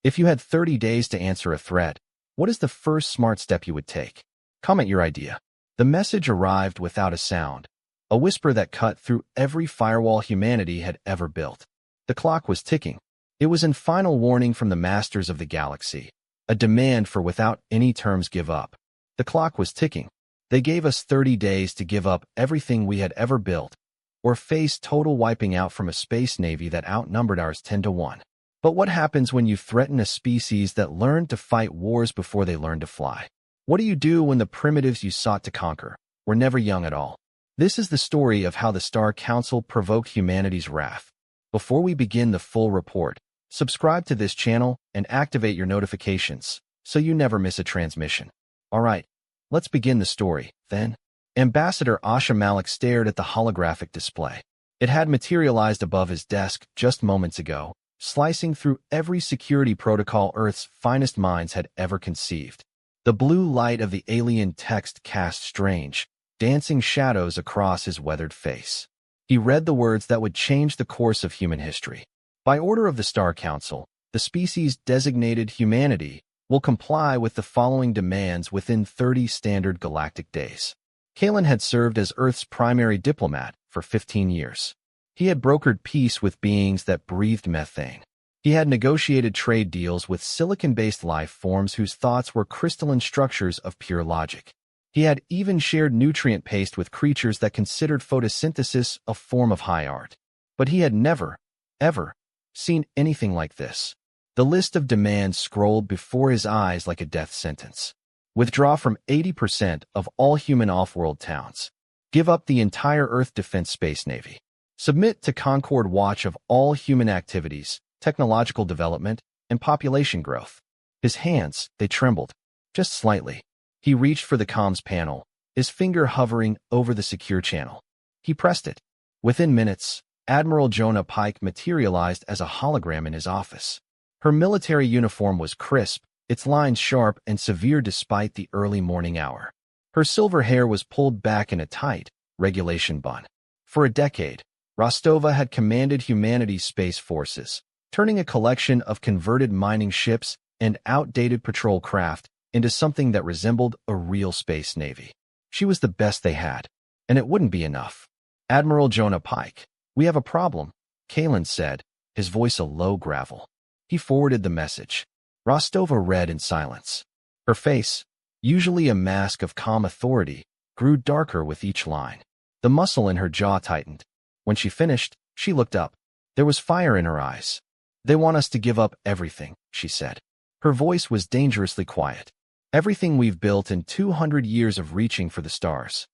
If you had 30 days to answer a threat, what is the first smart step you would take? Comment your idea. The message arrived without a sound, a whisper that cut through every firewall humanity had ever built. The clock was ticking. It was in final warning from the masters of the galaxy, a demand for without any terms give up. The clock was ticking. They gave us 30 days to give up everything we had ever built, or face total wiping out from a space navy that outnumbered ours 10-1. But what happens when you threaten a species that learned to fight wars before they learned to fly? What do you do when the primitives you sought to conquer were never young at all? This is the story of how the Star Council provoked humanity's wrath. Before we begin the full report, subscribe to this channel and activate your notifications so you never miss a transmission. Alright, let's begin the story, then. Ambassador Asha Malik stared at the holographic display. It had materialized above his desk just moments ago, slicing through every security protocol Earth's finest minds had ever conceived. The blue light of the alien text cast strange, dancing shadows across his weathered face. He read the words that would change the course of human history. By order of the Star Council, the species designated humanity will comply with the following demands within 30 standard galactic days. Kalen had served as Earth's primary diplomat for 15 years. He had brokered peace with beings that breathed methane. He had negotiated trade deals with silicon-based life forms whose thoughts were crystalline structures of pure logic. He had even shared nutrient paste with creatures that considered photosynthesis a form of high art. But he had never, ever, seen anything like this. The list of demands scrolled before his eyes like a death sentence. Withdraw from 80% of all human off-world towns. Give up the entire Earth Defense Space Navy. Submit to Concord Watch of all human activities, technological development, and population growth. His hands, they trembled, just slightly. He reached for the comms panel, his finger hovering over the secure channel. He pressed it. Within minutes, Admiral Jonah Pike materialized as a hologram in his office. Her military uniform was crisp, its lines sharp and severe despite the early morning hour. Her silver hair was pulled back in a tight, regulation bun. For a decade, Rostova had commanded humanity's space forces, turning a collection of converted mining ships and outdated patrol craft into something that resembled a real space navy. She was the best they had, and it wouldn't be enough. Admiral Jonah Pike, we have a problem, Kalen said, his voice a low gravel. He forwarded the message. Rostova read in silence. Her face, usually a mask of calm authority, grew darker with each line. The muscle in her jaw tightened. When she finished, she looked up. There was fire in her eyes. They want us to give up everything, she said. Her voice was dangerously quiet. Everything we've built in 200 years of reaching for the stars.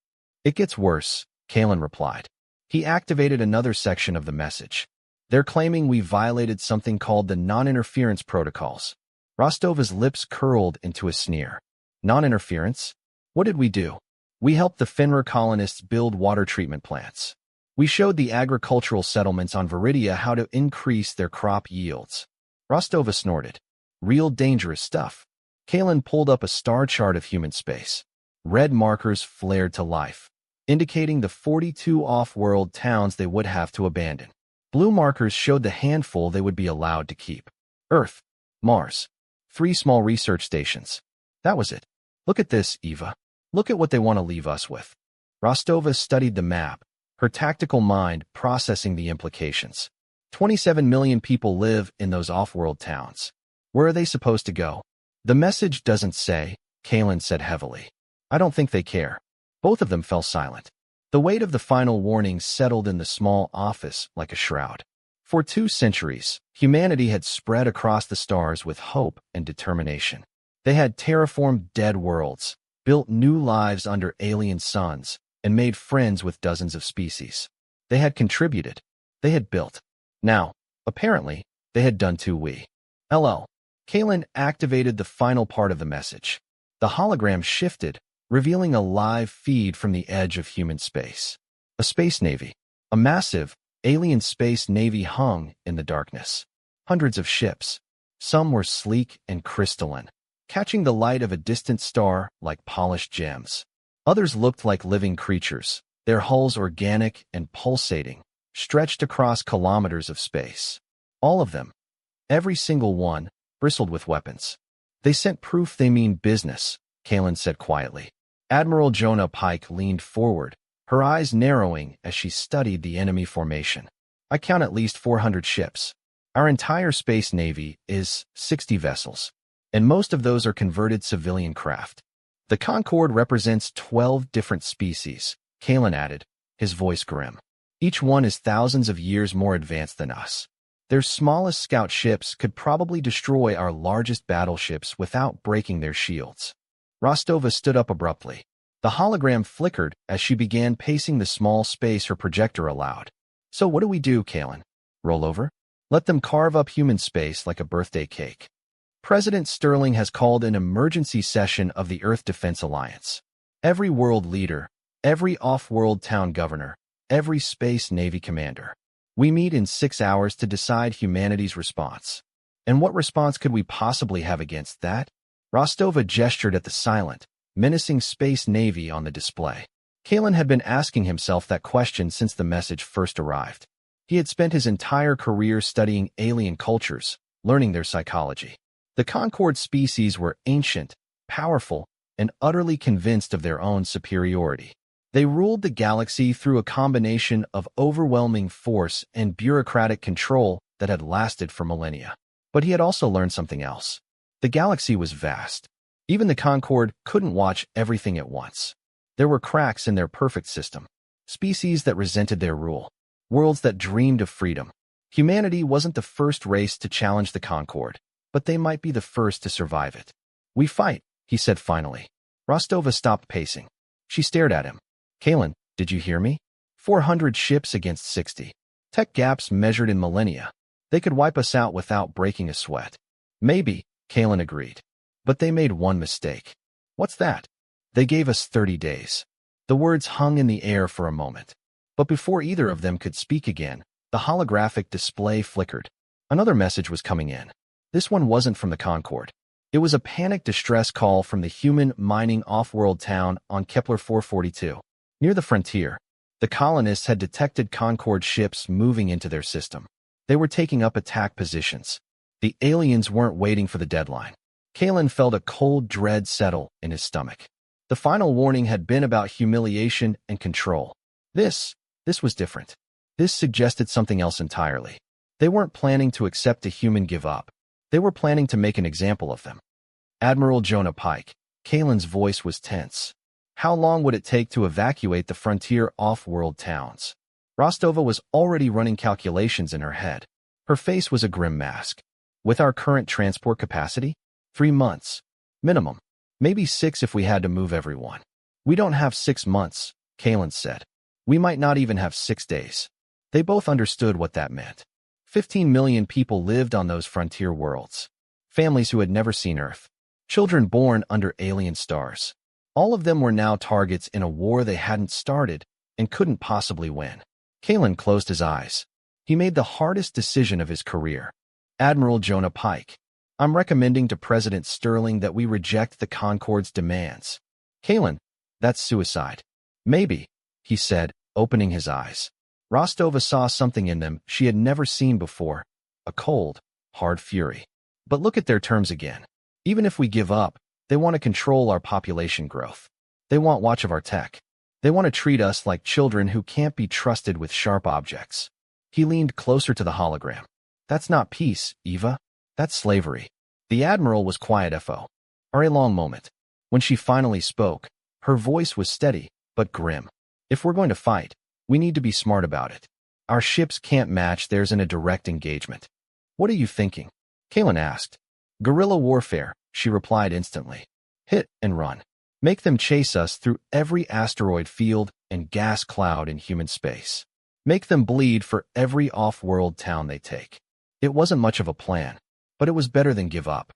It gets worse, Kalen replied. He activated another section of the message. They're claiming we violated something called the non-interference protocols. Rostova's lips curled into a sneer. Non-interference? What did we do? We helped the Fenrir colonists build water treatment plants. We showed the agricultural settlements on Viridia how to increase their crop yields. Rostova snorted. Real dangerous stuff. Kalen pulled up a star chart of human space. Red markers flared to life, indicating the 42 off-world towns they would have to abandon. Blue markers showed the handful they would be allowed to keep. Earth, Mars, 3 small research stations. That was it. Look at this, Eva. Look at what they want to leave us with. Rostova studied the map, her tactical mind processing the implications. 27 million people live in those off-world towns. Where are they supposed to go? The message doesn't say, Kalen said heavily. I don't think they care. Both of them fell silent. The weight of the final warning settled in the small office like a shroud. For 2 centuries, humanity had spread across the stars with hope and determination. They had terraformed dead worlds, built new lives under alien suns, and made friends with dozens of species. They had contributed. They had built. Now, apparently, they had done too. LL. Kalen activated the final part of the message. The hologram shifted, revealing a live feed from the edge of human space. A space navy. A massive, alien space navy hung in the darkness. Hundreds of ships. Some were sleek and crystalline, catching the light of a distant star like polished gems. Others looked like living creatures, their hulls organic and pulsating, stretched across kilometers of space. All of them, every single one, bristled with weapons. They sent proof they mean business, Kalen said quietly. Admiral Jonah Pike leaned forward, her eyes narrowing as she studied the enemy formation. I count at least 400 ships. Our entire space navy is 60 vessels, and most of those are converted civilian craft. The Concorde represents 12 different species, Kalen added, his voice grim. Each one is thousands of years more advanced than us. Their smallest scout ships could probably destroy our largest battleships without breaking their shields. Rostova stood up abruptly. The hologram flickered as she began pacing the small space her projector allowed. So what do we do, Kalen? Roll over? Let them carve up human space like a birthday cake. President Sterling has called an emergency session of the Earth Defense Alliance. Every world leader, every off-world town governor, every space navy commander. We meet in 6 hours to decide humanity's response. And what response could we possibly have against that? Rostova gestured at the silent, menacing space navy on the display. Kalen had been asking himself that question since the message first arrived. He had spent his entire career studying alien cultures, learning their psychology. The Concorde species were ancient, powerful, and utterly convinced of their own superiority. They ruled the galaxy through a combination of overwhelming force and bureaucratic control that had lasted for millennia. But he had also learned something else. The galaxy was vast. Even the Concorde couldn't watch everything at once. There were cracks in their perfect system. Species that resented their rule. Worlds that dreamed of freedom. Humanity wasn't the first race to challenge the Concorde, but they might be the first to survive it. We fight, he said finally. Rostova stopped pacing. She stared at him. Kalen, did you hear me? 400 ships against 60. Tech gaps measured in millennia. They could wipe us out without breaking a sweat. Maybe, Kalen agreed. But they made one mistake. What's that? They gave us 30 days. The words hung in the air for a moment. But before either of them could speak again, the holographic display flickered. Another message was coming in. This one wasn't from the Concorde. It was a panic distress call from the human mining off-world town on Kepler 442. Near the frontier, the colonists had detected Concorde ships moving into their system. They were taking up attack positions. The aliens weren't waiting for the deadline. Kalen felt a cold dread settle in his stomach. The final warning had been about humiliation and control. This was different. This suggested something else entirely. They weren't planning to accept a human give up. They were planning to make an example of them. Admiral Jonah Pike. Kalen's voice was tense. How long would it take to evacuate the frontier off-world towns? Rostova was already running calculations in her head. Her face was a grim mask. With our current transport capacity? 3 months. Minimum. Maybe 6 if we had to move everyone. We don't have 6 months, Kalen said. We might not even have 6 days. They both understood what that meant. 15 million people lived on those frontier worlds. Families who had never seen Earth. Children born under alien stars. All of them were now targets in a war they hadn't started and couldn't possibly win. Kalen closed his eyes. He made the hardest decision of his career. Admiral Jonah Pike. I'm recommending to President Sterling that we reject the Concorde's demands. Kalen, that's suicide. Maybe, he said, opening his eyes. Rostova saw something in them she had never seen before. A cold, hard fury. But look at their terms again. Even if we give up, they want to control our population growth. They want watch of our tech. They want to treat us like children who can't be trusted with sharp objects. He leaned closer to the hologram. That's not peace, Eva. That's slavery. The Admiral was quiet for a long moment. When she finally spoke, her voice was steady, but grim. If we're going to fight, we need to be smart about it. Our ships can't match theirs in a direct engagement. What are you thinking? Kalen asked. Guerrilla warfare, she replied instantly. Hit and run. Make them chase us through every asteroid field and gas cloud in human space. Make them bleed for every off-world town they take. It wasn't much of a plan, but it was better than give up.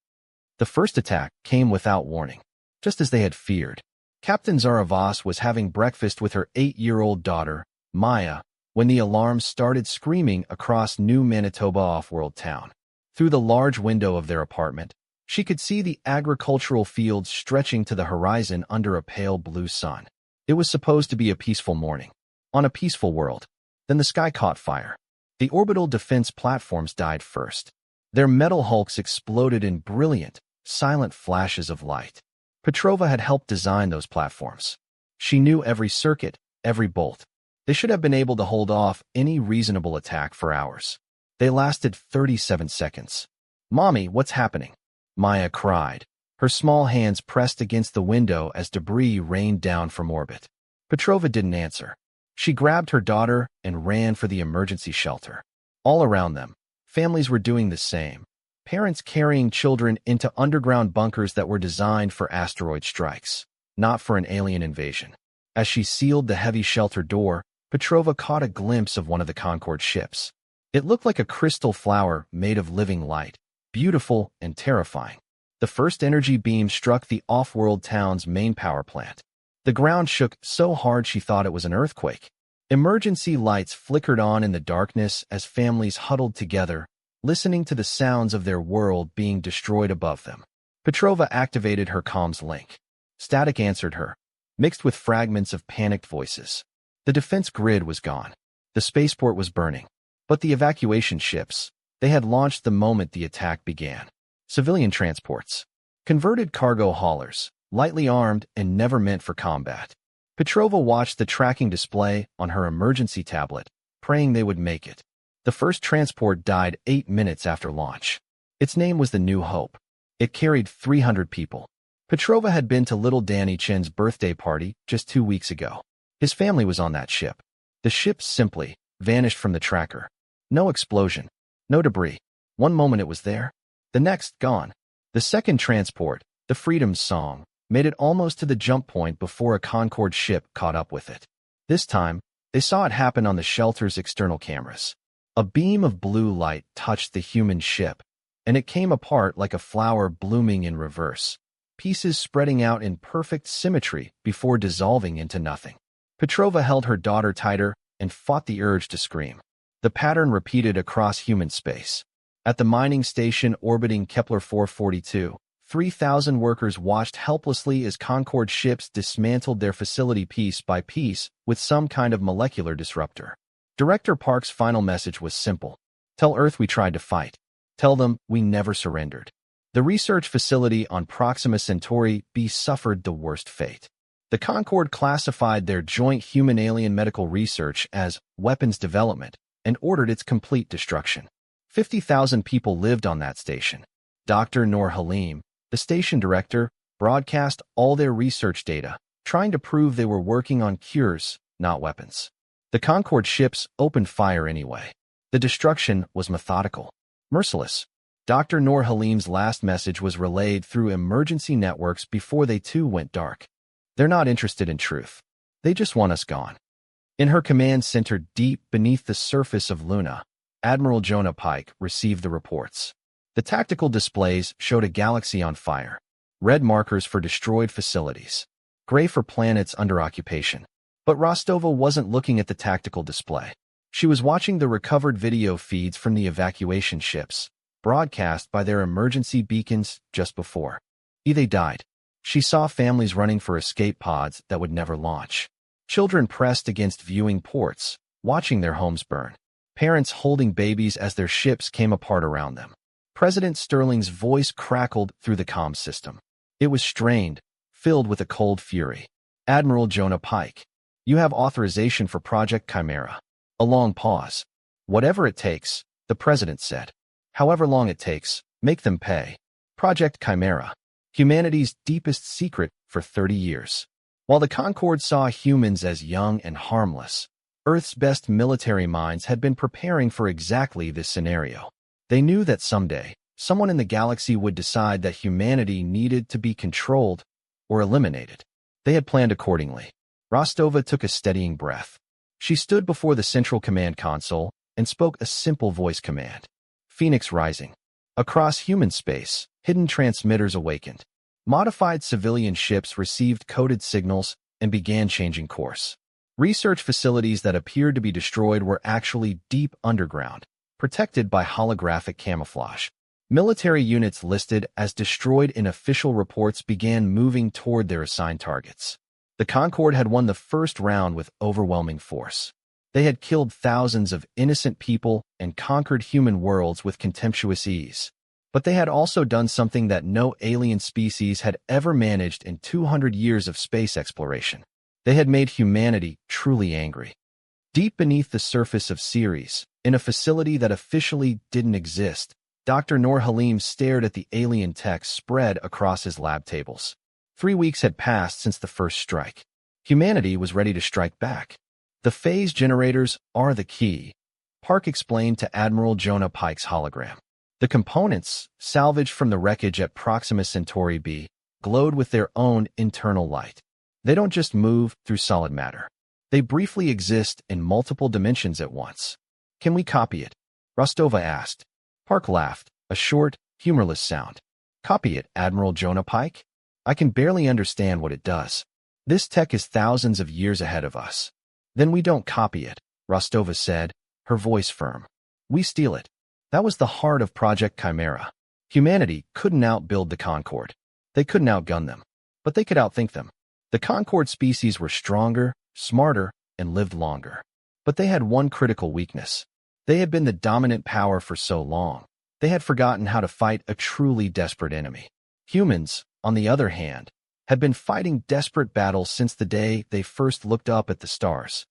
The first attack came without warning, just as they had feared. Captain Zaravas was having breakfast with her 8-year-old daughter, Maya, when the alarm started screaming across New Manitoba off-world town. Through the large window of their apartment, she could see the agricultural fields stretching to the horizon under a pale blue sun. It was supposed to be a peaceful morning, on a peaceful world. Then the sky caught fire. The orbital defense platforms died first. Their metal hulks exploded in brilliant, silent flashes of light. Petrova had helped design those platforms. She knew every circuit, every bolt. They should have been able to hold off any reasonable attack for hours. They lasted 37 seconds. "Mommy, what's happening?" Maya cried. Her small hands pressed against the window as debris rained down from orbit. Petrova didn't answer. She grabbed her daughter and ran for the emergency shelter. All around them, families were doing the same. Parents carrying children into underground bunkers that were designed for asteroid strikes, not for an alien invasion. As she sealed the heavy shelter door, Petrova caught a glimpse of one of the Concorde ships. It looked like a crystal flower made of living light, beautiful and terrifying. The first energy beam struck the off-world town's main power plant. The ground shook so hard she thought it was an earthquake. Emergency lights flickered on in the darkness as families huddled together, listening to the sounds of their world being destroyed above them. Petrova activated her comms link. Static answered her, mixed with fragments of panicked voices. The defense grid was gone. The spaceport was burning. But the evacuation ships, they had launched the moment the attack began. Civilian transports. Converted cargo haulers, lightly armed and never meant for combat. Petrova watched the tracking display on her emergency tablet, praying they would make it. The first transport died 8 minutes after launch. Its name was the New Hope. It carried 300 people. Petrova had been to little Danny Chen's birthday party just 2 weeks ago. His family was on that ship. The ship simply vanished from the tracker. No explosion, no debris. One moment it was there, the next gone. The second transport, the Freedom Song, made it almost to the jump point before a Concorde ship caught up with it. This time, they saw it happen on the shelter's external cameras. A beam of blue light touched the human ship, and it came apart like a flower blooming in reverse, pieces spreading out in perfect symmetry before dissolving into nothing. Petrova held her daughter tighter and fought the urge to scream. The pattern repeated across human space. At the mining station orbiting Kepler 442, 3,000 workers watched helplessly as Concorde ships dismantled their facility piece by piece with some kind of molecular disruptor. Director Park's final message was simple. Tell Earth we tried to fight. Tell them we never surrendered. The research facility on Proxima Centauri B suffered the worst fate. The Concorde classified their joint human-alien medical research as weapons development and ordered its complete destruction. 50,000 people lived on that station. Dr. Noor Halim, the station director, broadcast all their research data, trying to prove they were working on cures, not weapons. The Concorde ships opened fire anyway. The destruction was methodical, merciless. Dr. Noor Halim's last message was relayed through emergency networks before they too went dark. They're not interested in truth. They just want us gone. In her command center deep beneath the surface of Luna, Admiral Jonah Pike received the reports. The tactical displays showed a galaxy on fire, red markers for destroyed facilities, gray for planets under occupation. But Rostova wasn't looking at the tactical display. She was watching the recovered video feeds from the evacuation ships, broadcast by their emergency beacons just before. They died. She saw families running for escape pods that would never launch. Children pressed against viewing ports, watching their homes burn. Parents holding babies as their ships came apart around them. President Sterling's voice crackled through the comm system. It was strained, filled with a cold fury. Admiral Jonah Pike, you have authorization for Project Chimera. A long pause. Whatever it takes, the president said. However long it takes, make them pay. Project Chimera. Humanity's deepest secret for 30 years. While the Concorde saw humans as young and harmless, Earth's best military minds had been preparing for exactly this scenario. They knew that someday, someone in the galaxy would decide that humanity needed to be controlled or eliminated. They had planned accordingly. Rostova took a steadying breath. She stood before the central command console and spoke a simple voice command. Phoenix Rising. Across human space, hidden transmitters awakened. Modified civilian ships received coded signals and began changing course. Research facilities that appeared to be destroyed were actually deep underground, protected by holographic camouflage. Military units listed as destroyed in official reports began moving toward their assigned targets. The Concorde had won the first round with overwhelming force. They had killed thousands of innocent people and conquered human worlds with contemptuous ease. But they had also done something that no alien species had ever managed in 200 years of space exploration. They had made humanity truly angry. Deep beneath the surface of Ceres, in a facility that officially didn't exist, Dr. Noor Halim stared at the alien text spread across his lab tables. 3 weeks had passed since the first strike. Humanity was ready to strike back. The phase generators are the key, Park explained to Admiral Jonah Pike's hologram. The components, salvaged from the wreckage at Proxima Centauri b, glowed with their own internal light. They don't just move through solid matter. They briefly exist in multiple dimensions at once. Can we copy it? Rostova asked. Park laughed, a short, humorless sound. Copy it, Admiral Jonah Pike? I can barely understand what it does. This tech is thousands of years ahead of us. Then we don't copy it, Rostova said, her voice firm. We steal it. That was the heart of Project Chimera. Humanity couldn't outbuild the Concorde. They couldn't outgun them. But they could outthink them. The Concorde species were stronger, smarter, and lived longer. But they had one critical weakness. They had been the dominant power for so long. They had forgotten how to fight a truly desperate enemy. Humans, on the other hand, had been fighting desperate battles since the day they first looked up at the stars.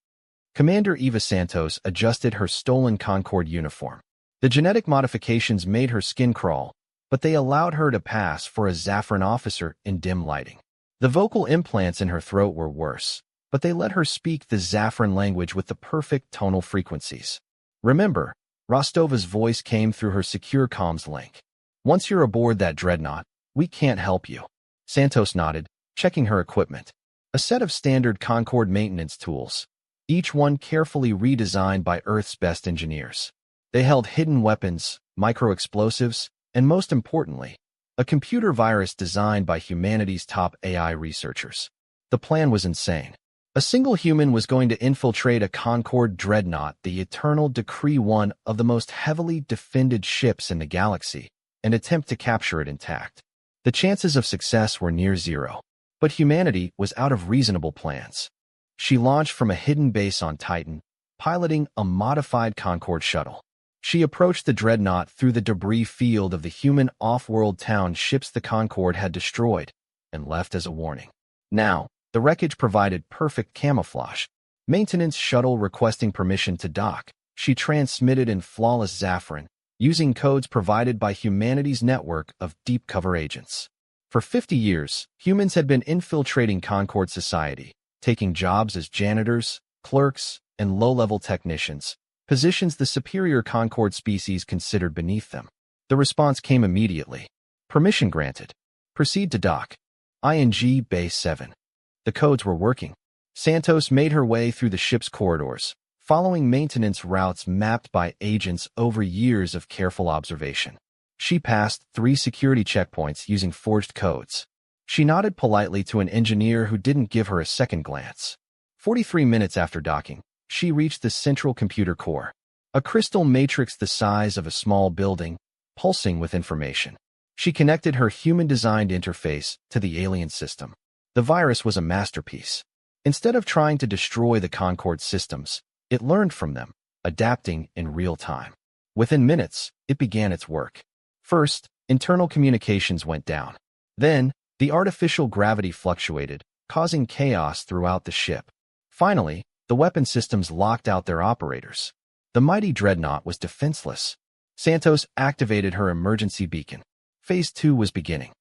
Commander Eva Santos adjusted her stolen Concorde uniform. The genetic modifications made her skin crawl, but they allowed her to pass for a Zafran officer in dim lighting. The vocal implants in her throat were worse, but they let her speak the Zafran language with the perfect tonal frequencies. Remember, Rostova's voice came through her secure comms link. Once you're aboard that dreadnought, we can't help you. Santos nodded, checking her equipment. A set of standard Concorde maintenance tools, each one carefully redesigned by Earth's best engineers. They held hidden weapons, micro-explosives, and most importantly, a computer virus designed by humanity's top AI researchers. The plan was insane. A single human was going to infiltrate a Concorde dreadnought, the Eternal Decree, one of the most heavily defended ships in the galaxy, and attempt to capture it intact. The chances of success were near zero. But humanity was out of reasonable plans. She launched from a hidden base on Titan, piloting a modified Concorde shuttle. She approached the dreadnought through the debris field of the human off-world town ships the Concorde had destroyed, and left as a warning. Now, the wreckage provided perfect camouflage. Maintenance shuttle requesting permission to dock, she transmitted in flawless Zafran, using codes provided by humanity's network of deep cover agents. For 50 years, humans had been infiltrating Concorde society, taking jobs as janitors, clerks, and low-level technicians, positions the superior Concorde species considered beneath them. The response came immediately. Permission granted. Proceed to dock. ING Base 7. The codes were working. Santos made her way through the ship's corridors, following maintenance routes mapped by agents over years of careful observation. She passed 3 security checkpoints using forged codes. She nodded politely to an engineer who didn't give her a second glance. 43 minutes after docking, she reached the central computer core, a crystal matrix the size of a small building, pulsing with information. She connected her human-designed interface to the alien system. The virus was a masterpiece. Instead of trying to destroy the Concorde systems, it learned from them, adapting in real time. Within minutes, it began its work. First, internal communications went down. Then, the artificial gravity fluctuated, causing chaos throughout the ship. Finally, the weapon systems locked out their operators. The mighty dreadnought was defenseless. Santos activated her emergency beacon. Phase 2 was beginning.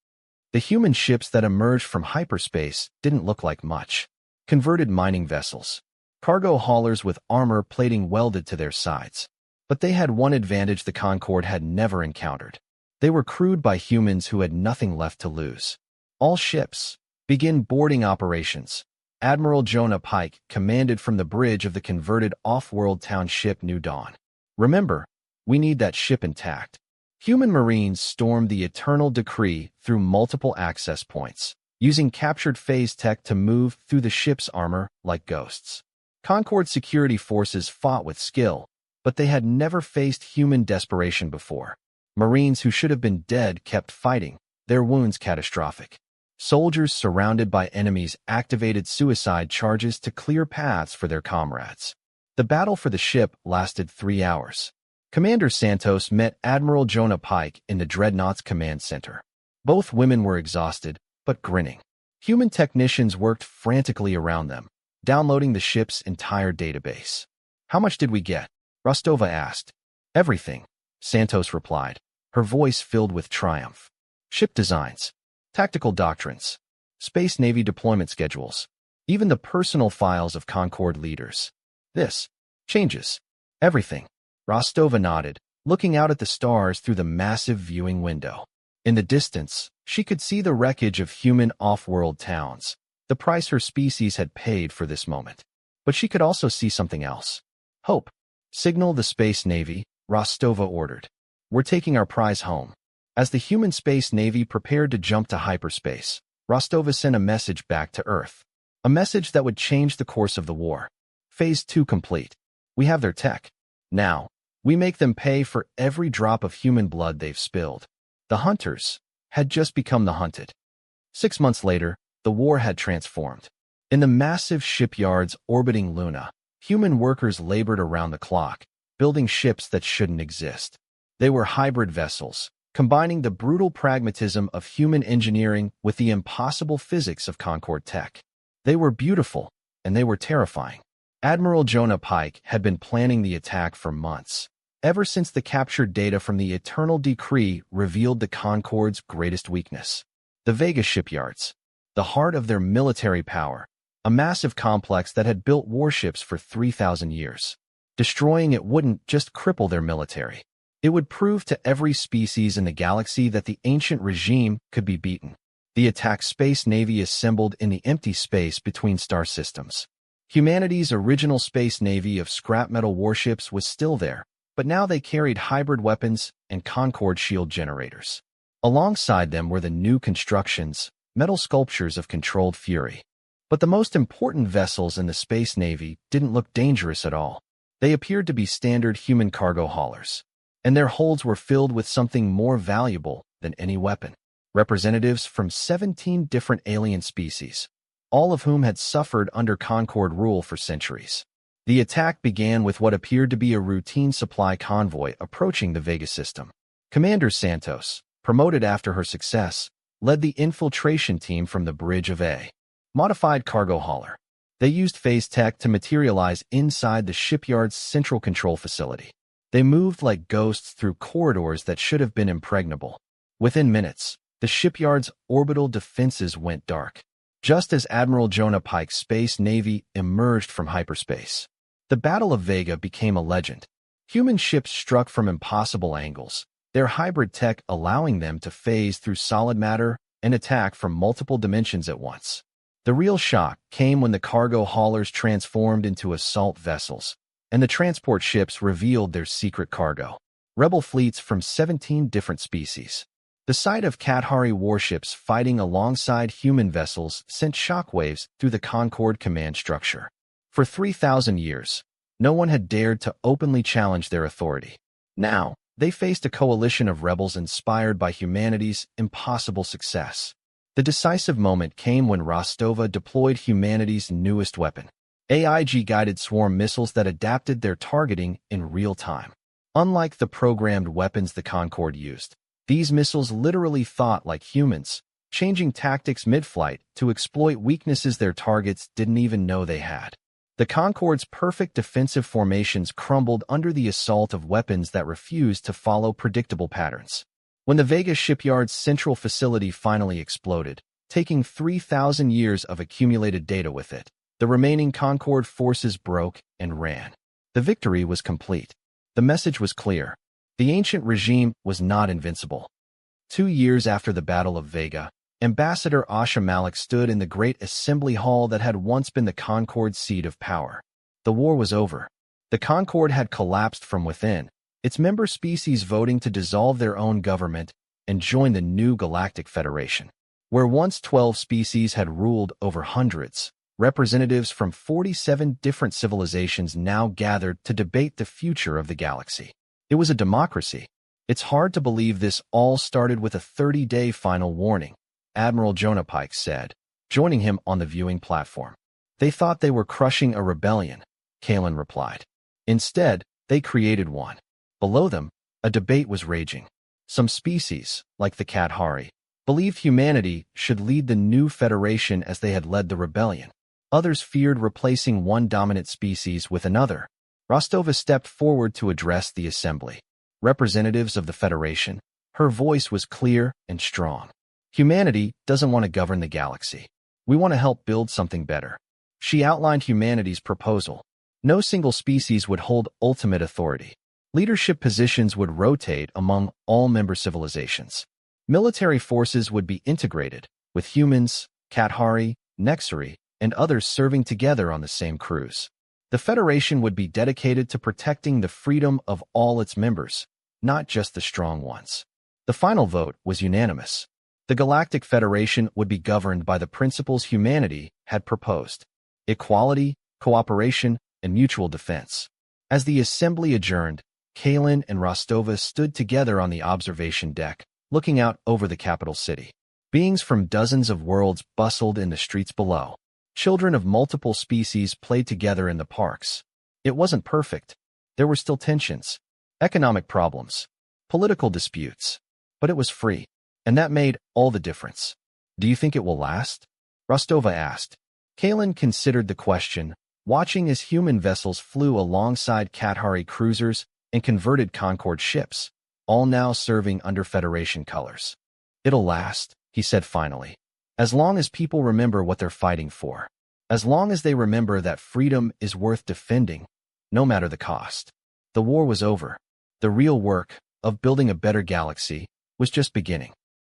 The human ships that emerged from hyperspace didn't look like much. Converted mining vessels. Cargo haulers with armor plating welded to their sides. But they had one advantage the Concorde had never encountered. They were crewed by humans who had nothing left to lose. All ships, begin boarding operations. Admiral Jonah Pike commanded from the bridge of the converted off-world town ship New Dawn. Remember, we need that ship intact. Human Marines stormed the Eternal Decree through multiple access points, using captured phase tech to move through the ship's armor like ghosts. Concorde security forces fought with skill, but they had never faced human desperation before. Marines who should have been dead kept fighting, their wounds catastrophic. Soldiers surrounded by enemies activated suicide charges to clear paths for their comrades. The battle for the ship lasted 3 hours. Commander Santos met Admiral Jonah Pike in the Dreadnought's command center. Both women were exhausted, but grinning. Human technicians worked frantically around them, downloading the ship's entire database. "How much did we get?" Rostova asked. "Everything," Santos replied, her voice filled with triumph. "Ship designs, tactical doctrines, Space Navy deployment schedules, even the personal files of Concord leaders. This changes everything." Rostova nodded, looking out at the stars through the massive viewing window. In the distance, she could see the wreckage of human off-world towns, the price her species had paid for this moment. But she could also see something else. Hope. "Signal the Space Navy," Rostova ordered. "We're taking our prize home." As the human Space Navy prepared to jump to hyperspace, Rostova sent a message back to Earth. A message that would change the course of the war. Phase 2 complete. We have their tech. Now, we make them pay for every drop of human blood they've spilled. The hunters had just become the hunted. 6 months later, the war had transformed. In the massive shipyards orbiting Luna, human workers labored around the clock, building ships that shouldn't exist. They were hybrid vessels, combining the brutal pragmatism of human engineering with the impossible physics of Concord tech. They were beautiful, and they were terrifying. Admiral Jonah Pike had been planning the attack for months, ever since the captured data from the Eternal Decree revealed the Concord's greatest weakness. The Vega shipyards, the heart of their military power, a massive complex that had built warships for 3,000 years. Destroying it wouldn't just cripple their military. It would prove to every species in the galaxy that the ancient regime could be beaten. The attack Space Navy assembled in the empty space between star systems. Humanity's original Space Navy of scrap metal warships was still there, but now they carried hybrid weapons and Concord shield generators. Alongside them were the new constructions, metal sculptures of controlled fury. But the most important vessels in the Space Navy didn't look dangerous at all. They appeared to be standard human cargo haulers, and their holds were filled with something more valuable than any weapon. Representatives from 17 different alien species, all of whom had suffered under Concord rule for centuries. The attack began with what appeared to be a routine supply convoy approaching the Vega system. Commander Santos, promoted after her success, led the infiltration team from the bridge of a modified cargo hauler. They used phase tech to materialize inside the shipyard's central control facility. They moved like ghosts through corridors that should have been impregnable. Within minutes, the shipyard's orbital defenses went dark, just as Admiral Jonah Pike's Space Navy emerged from hyperspace. The Battle of Vega became a legend. Human ships struck from impossible angles, their hybrid tech allowing them to phase through solid matter and attack from multiple dimensions at once. The real shock came when the cargo haulers transformed into assault vessels, and the transport ships revealed their secret cargo. Rebel fleets from 17 different species. The sight of Kathari warships fighting alongside human vessels sent shockwaves through the Concord command structure. For 3,000 years, no one had dared to openly challenge their authority. Now, they faced a coalition of rebels inspired by humanity's impossible success. The decisive moment came when Rostova deployed humanity's newest weapon, AIG-guided swarm missiles that adapted their targeting in real time. Unlike the programmed weapons the Concord used, these missiles literally thought like humans, changing tactics mid-flight to exploit weaknesses their targets didn't even know they had. The Concord's perfect defensive formations crumbled under the assault of weapons that refused to follow predictable patterns. When the Vega shipyard's central facility finally exploded, taking 3,000 years of accumulated data with it, the remaining Concord forces broke and ran. The victory was complete. The message was clear. The ancient regime was not invincible. 2 years after the Battle of Vega, Ambassador Asha Malik stood in the great assembly hall that had once been the Concord's seat of power. The war was over. The Concord had collapsed from within, its member species voting to dissolve their own government and join the new Galactic Federation. Where once 12 species had ruled over hundreds, representatives from 47 different civilizations now gathered to debate the future of the galaxy. It was a democracy. It's hard to believe this all started with a 30-day final warning, Admiral Jonah Pike said, joining him on the viewing platform. They thought they were crushing a rebellion, Kalen replied. Instead, they created one. Below them, a debate was raging. Some species, like the Kathari, believed humanity should lead the new federation as they had led the rebellion. Others feared replacing one dominant species with another. Rostova stepped forward to address the assembly. Representatives of the Federation, her voice was clear and strong. Humanity doesn't want to govern the galaxy. We want to help build something better. She outlined humanity's proposal. No single species would hold ultimate authority. Leadership positions would rotate among all member civilizations. Military forces would be integrated, with humans, Kathari, Nexari, and others serving together on the same crews. The Federation would be dedicated to protecting the freedom of all its members, not just the strong ones. The final vote was unanimous. The Galactic Federation would be governed by the principles humanity had proposed: equality, cooperation, and mutual defense. As the assembly adjourned, Kalen and Rostova stood together on the observation deck, looking out over the capital city. Beings from dozens of worlds bustled in the streets below. Children of multiple species played together in the parks. It wasn't perfect. There were still tensions, economic problems, political disputes, but it was free, and that made all the difference. Do you think it will last? Rostova asked. Kalen considered the question, watching as human vessels flew alongside Kathari cruisers and converted Concord ships, all now serving under Federation colors. It'll last, he said finally. As long as people remember what they're fighting for. As long as they remember that freedom is worth defending, no matter the cost. The war was over. The real work of building a better galaxy was just beginning.